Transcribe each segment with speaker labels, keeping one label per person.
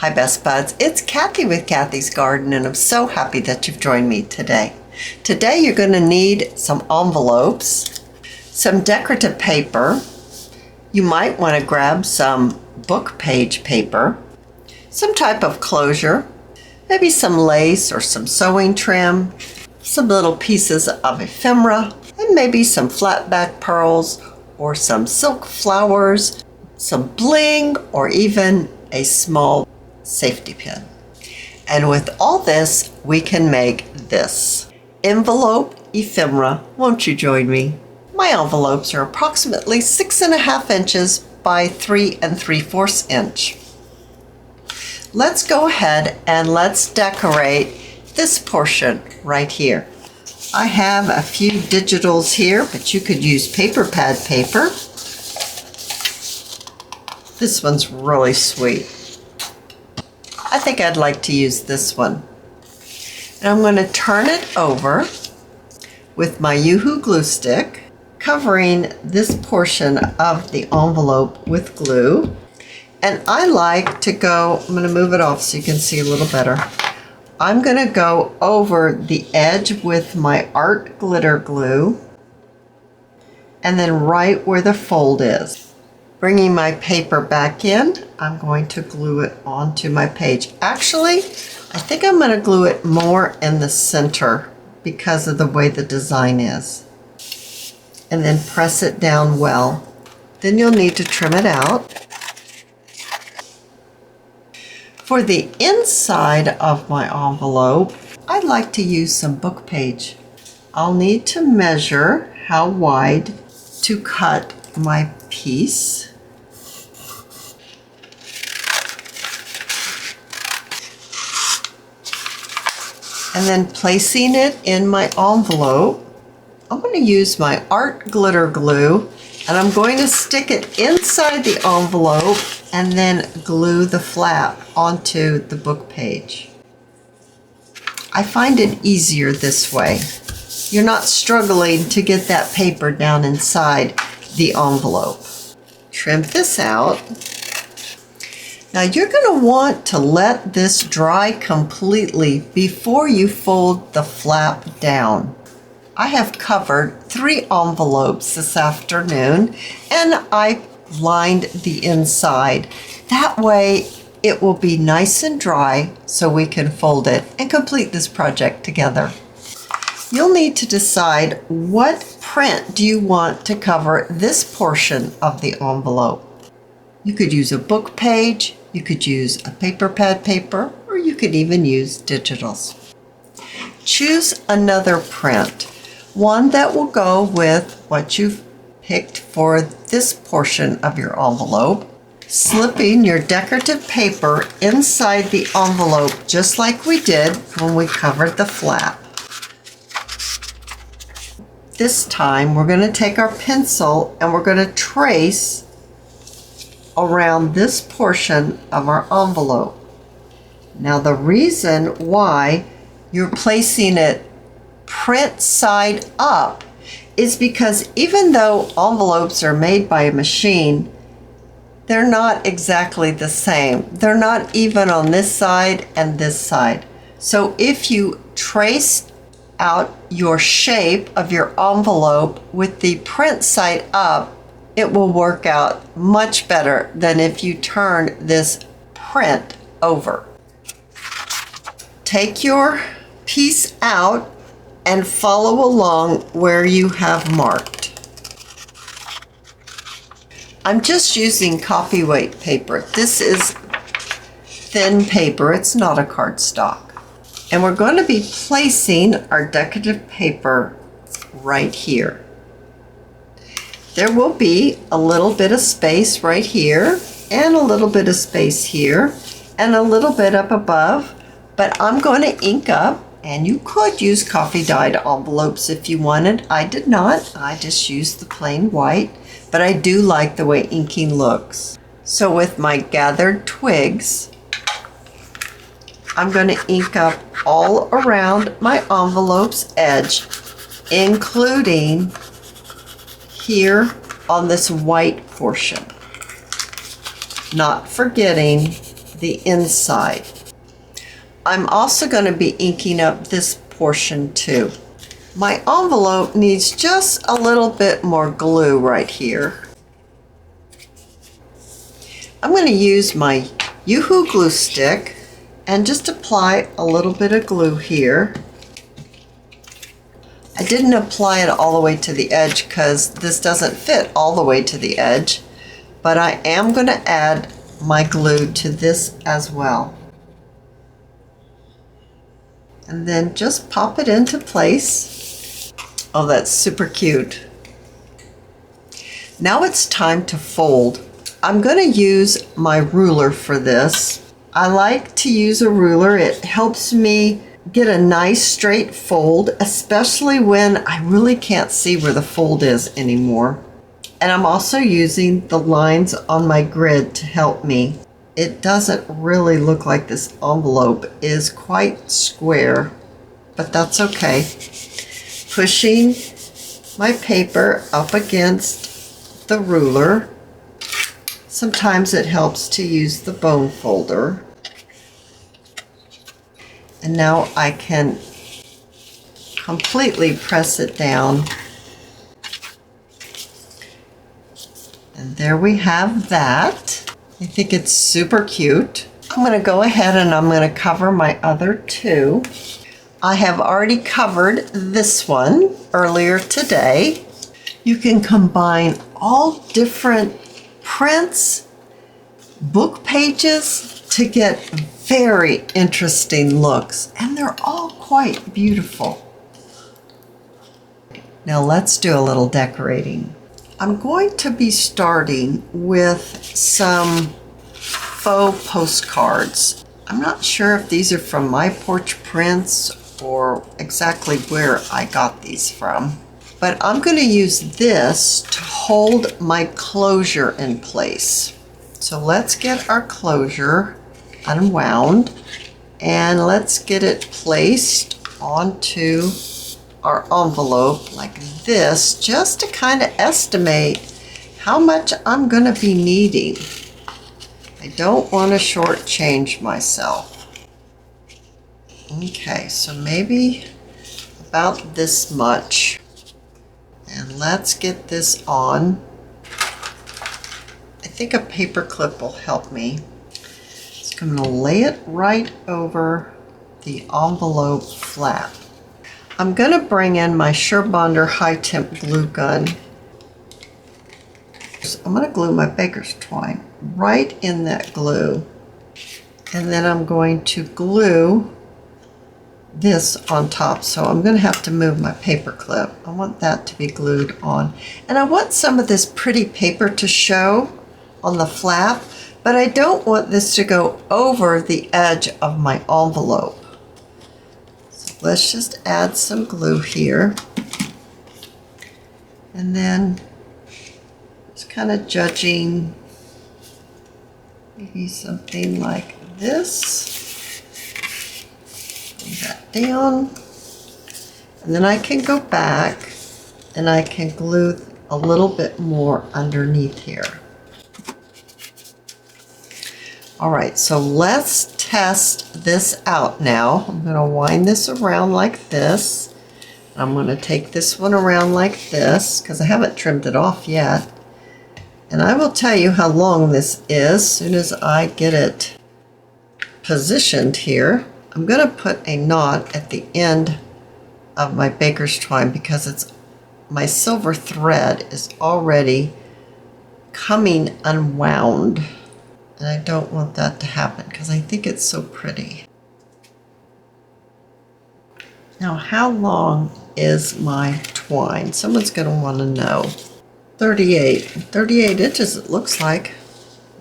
Speaker 1: Hi Best Buds, it's Cathy with Cathy's Garden, and I'm so happy that you've joined me today. Today you're going to need some envelopes, some decorative paper. You might want to grab some book page paper, some type of closure, maybe some lace or some sewing trim, some little pieces of ephemera, and maybe some flat back pearls or some silk flowers, some bling, or even a small safety pin. And with all this, we can make this envelope ephemera. Won't you join me? My envelopes are approximately 6.5 inches by 3 3/4 inch. Let's go ahead and let's decorate this portion right here. I have a few digitals here, but you could use paper pad paper. This one's really sweet. I think I'd like to use this one. And I'm going to turn it over with my Yoo-Hoo glue stick, covering this portion of the envelope with glue. And I like to go, I'm going to move it off so you can see a little better. I'm going to go over the edge with my art glitter glue, and then right where the fold is. Bringing my paper back in, I'm going to glue it onto my page. Actually, I think I'm going to glue it more in the center because of the way the design is. And then press it down well. Then you'll need to trim it out. For the inside of my envelope, I'd like to use some book page. I'll need to measure how wide to cut my piece. And then placing it in my envelope, I'm going to use my art glitter glue, and I'm going to stick it inside the envelope and then glue the flap onto the book page. I find it easier this way. You're not struggling to get that paper down inside the envelope. Trim this out. Now you're going to want to let this dry completely before you fold the flap down. I have covered 3 envelopes this afternoon, and I lined the inside. That way it will be nice and dry so we can fold it and complete this project together. You'll need to decide what print do you want to cover this portion of the envelope. You could use a book page, you could use a paper pad paper, or you could even use digitals. Choose another print, one that will go with what you've picked for this portion of your envelope, slipping your decorative paper inside the envelope just like we did when we covered the flap. This time we're going to take our pencil and we're going to trace around this portion of our envelope. Now the reason why you're placing it print side up is because even though envelopes are made by a machine, they're not exactly the same. They're not even on this side and this side. So if you trace out your shape of your envelope with the print side up, it will work out much better than if you turn this print over. Take your piece out and follow along where you have marked. I'm just using coffee weight paper. This is thin paper, it's not a cardstock. And we're going to be placing our decorative paper right here. There will be a little bit of space right here, and a little bit of space here, and a little bit up above, but I'm going to ink up, and you could use coffee dyed envelopes if you wanted. I did not. I just used the plain white, but I do like the way inking looks. So with my gathered twigs, I'm going to ink up all around my envelope's edge, including here on this white portion, not forgetting the inside. I'm also going to be inking up this portion too. My envelope needs just a little bit more glue right here. I'm going to use my Yoo-Hoo glue stick and just apply a little bit of glue here. I didn't apply it all the way to the edge because this doesn't fit all the way to the edge, but I am going to add my glue to this as well. And then just pop it into place. Oh, that's super cute. Now it's time to fold. I'm going to use my ruler for this. I like to use a ruler. It helps me get a nice straight fold, especially when I really can't see where the fold is anymore. And I'm also using the lines on my grid to help me. It doesn't really look like this envelope is quite square, but that's okay. Pushing my paper up against the ruler. Sometimes it helps to use the bone folder. And now I can completely press it down. And there we have that. I think it's super cute. I'm going to go ahead and I'm going to cover my other two. I have already covered this one earlier today. You can combine all different prints, book pages to get very interesting looks, and they're all quite beautiful. Now let's do a little decorating. I'm going to be starting with some faux postcards. I'm not sure if these are from My Porch Prints or exactly where I got these from, but I'm going to use this to hold my closure in place. So let's get our closure unwound and let's get it placed onto our envelope like this, just to kind of estimate how much I'm going to be needing. I don't want to shortchange myself. Okay, so maybe about this much. And let's get this on. I think a paper clip will help me. So I'm going to lay it right over the envelope flap. I'm going to bring in my Surebonder high temp glue gun. So I'm going to glue my baker's twine right in that glue. And then I'm going to glue this on top. So I'm going to have to move my paper clip. I want that to be glued on. And I want some of this pretty paper to show on the flap, but I don't want this to go over the edge of my envelope. So let's just add some glue here. And then just kind of judging maybe something like this. Bring that down. And then I can go back and I can glue a little bit more underneath here. All right, so let's test this out now. I'm going to wind this around like this. I'm going to take this one around like this because I haven't trimmed it off yet. And I will tell you how long this is as soon as I get it positioned here. I'm going to put a knot at the end of my baker's twine because my silver thread is already coming unwound. And I don't want that to happen because I think it's so pretty. Now, how long is my twine? Someone's going to want to know. 38 inches it looks like.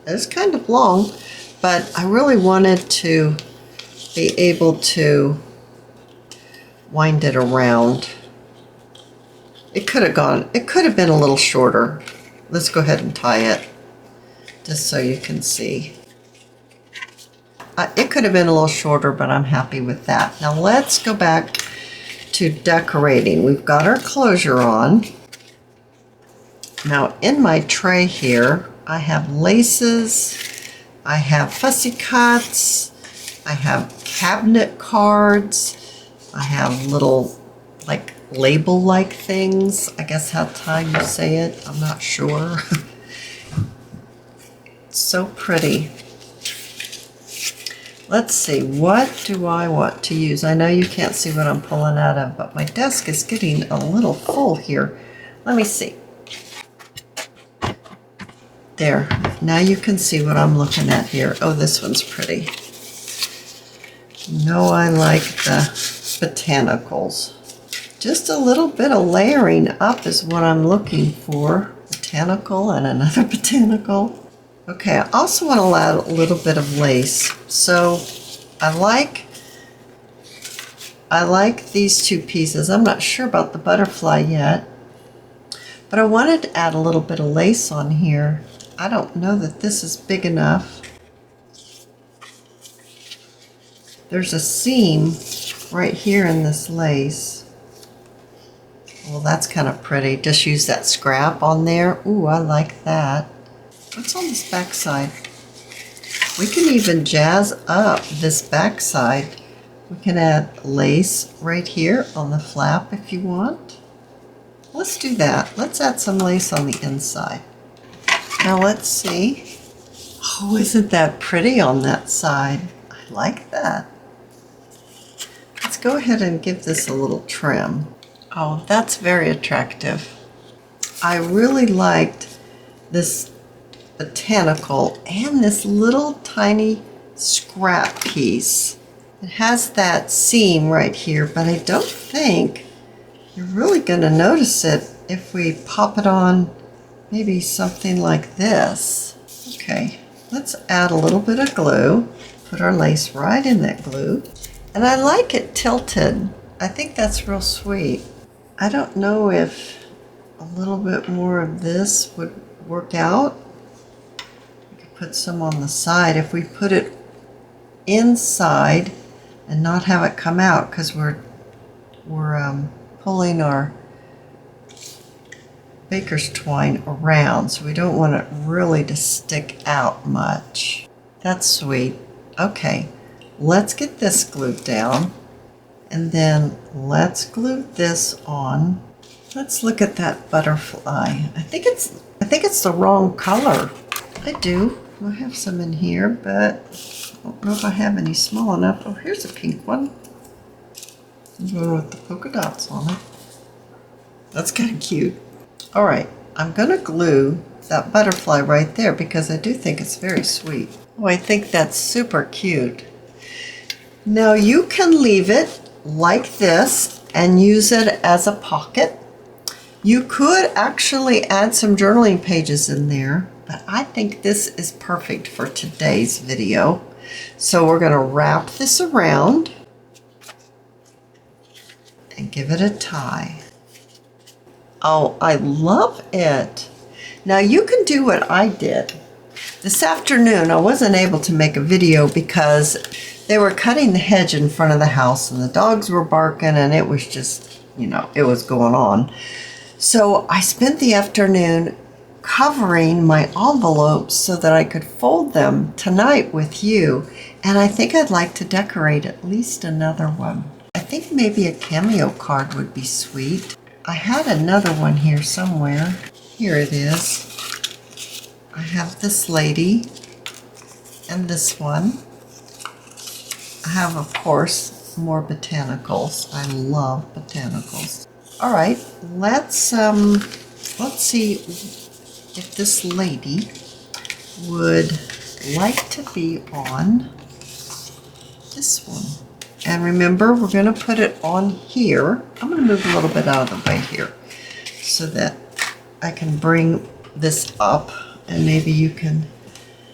Speaker 1: It's kind of long, but I really wanted to be able to wind it around. It could have been a little shorter. Let's go ahead and tie it just so you can see. It could have been a little shorter, but I'm happy with that. Now let's go back to decorating. We've got our closure on. Now in my tray here, I have laces, I have fussy cuts. I have cabinet cards. I have little like label-like things. I guess how you say it. I'm not sure. It's so pretty. Let's see, what do I want to use? I know you can't see what I'm pulling out of, but my desk is getting a little full here. Let me see. There, now you can see what I'm looking at here. Oh, this one's pretty. You know I like the botanicals. Just a little bit of layering up is what I'm looking for. Botanical and another botanical. Okay, I also want to add a little bit of lace. So I like these two pieces. I'm not sure about the butterfly yet, but I wanted to add a little bit of lace on here. I don't know that this is big enough. There's a seam right here in this lace. Well, that's kind of pretty. Just use that scrap on there. Ooh, I like that. What's on this back side? We can even jazz up this back side. We can add lace right here on the flap if you want. Let's do that. Let's add some lace on the inside. Now let's see. Oh, isn't that pretty on that side? I like that. Let's go ahead and give this a little trim. Oh, that's very attractive. I really liked this botanical and this little tiny scrap piece. It has that seam right here, but I don't think you're really going to notice it if we pop it on maybe something like this. Okay, let's add a little bit of glue. Put our lace right in that glue. And I like it tilted. I think that's real sweet. I don't know if a little bit more of this would work out. We could put some on the side. If we put it inside and not have it come out, because we're pulling our baker's twine around, so we don't want it really to stick out much. That's sweet. Okay, let's get this glued down, and then let's glue this on. Let's look at that butterfly. I think it's the wrong color. I do. I have some in here, but I don't know if I have any small enough. Oh, here's a pink one. With the polka dots on it. That's kind of cute. All right, I'm gonna glue that butterfly right there because I do think it's very sweet. Oh, I think that's super cute. Now you can leave it like this and use it as a pocket. You could actually add some journaling pages in there, but I think this is perfect for today's video. So we're gonna wrap this around and give it a tie. Oh, I love it. Now you can do what I did. This afternoon, I wasn't able to make a video because they were cutting the hedge in front of the house and the dogs were barking and it was just, you know, it was going on. So I spent the afternoon covering my envelopes so that I could fold them tonight with you. And I think I'd like to decorate at least another one. I think maybe a cameo card would be sweet. I had another one here somewhere. Here it is. I have this lady and this one. I have, of course, more botanicals. I love botanicals. All right, let's see if this lady would like to be on this one. And remember, we're going to put it on here. I'm going to move a little bit out of the way here so that I can bring this up and maybe you can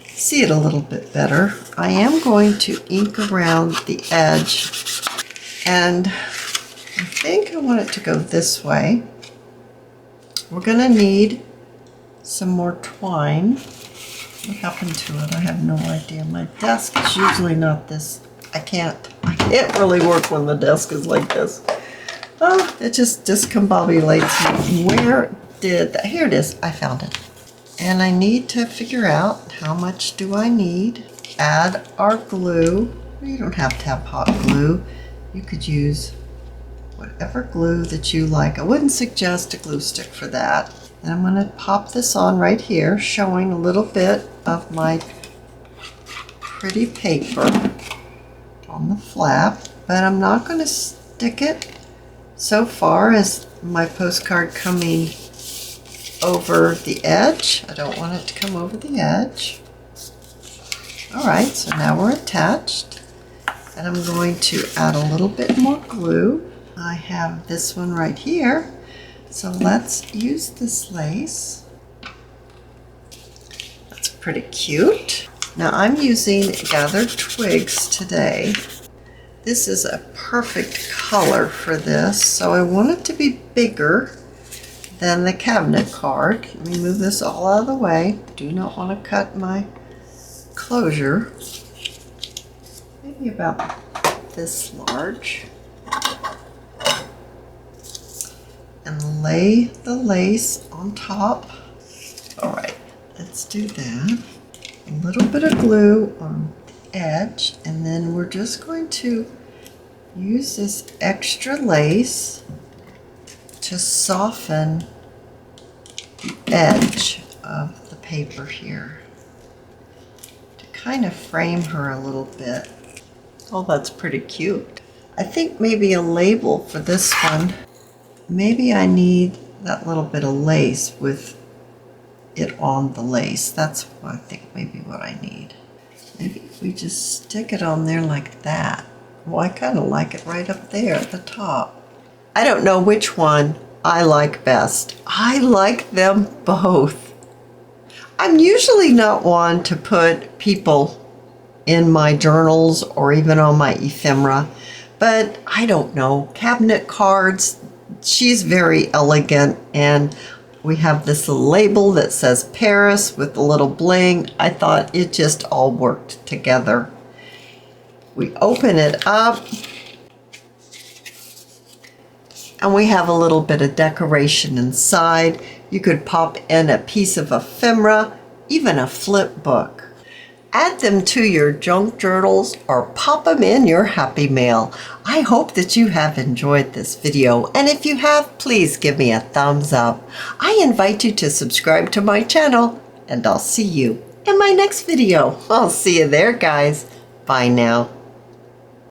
Speaker 1: see it a little bit better. I am going to ink around the edge, and I think I want it to go this way. We're going to need some more twine. What happened to it? I have no idea. My desk is usually not this. I can't really work when the desk is like this. Oh, it just discombobulates me. Where did that? Here it is. I found it. And I need to figure out how much do I need. Add our glue. You don't have to have hot glue. You could use whatever glue that you like. I wouldn't suggest a glue stick for that. And I'm going to pop this on right here, showing a little bit of my pretty paper on the flap. But I'm not going to stick it so far as my postcard coming over the edge. I don't want it to come over the edge. Alright, so now we're attached. And I'm going to add a little bit more glue. I have this one right here. So let's use this lace. That's pretty cute. Now I'm using gathered twigs today. This is a perfect color for this, so I want it to be bigger than the cabinet card. Let me move this all out of the way. Do not want to cut my closure. Maybe about this large. And lay the lace on top. All right, let's do that. A little bit of glue on the edge, and then we're just going to use this extra lace to soften the edge of the paper here, to kind of frame her a little bit. Oh, that's pretty cute. I think maybe a label for this one. Maybe I need that little bit of lace with it on the lace. That's what I think maybe what I need. Maybe if we just stick it on there like that. Well, I kind of like it right up there at the top. I don't know which one I like best. I like them both. I'm usually not one to put people in my journals or even on my ephemera, but I don't know. Cabinet cards, she's very elegant, and we have this little label that says Paris with a little bling. I thought it just all worked together. We open it up, and we have a little bit of decoration inside. You could pop in a piece of ephemera, even a flip book. Add them to your junk journals or pop them in your happy mail. I hope that you have enjoyed this video, and if you have, please give me a thumbs up. I invite you to subscribe to my channel, and I'll see you in my next video. I'll see you there, guys. Bye now.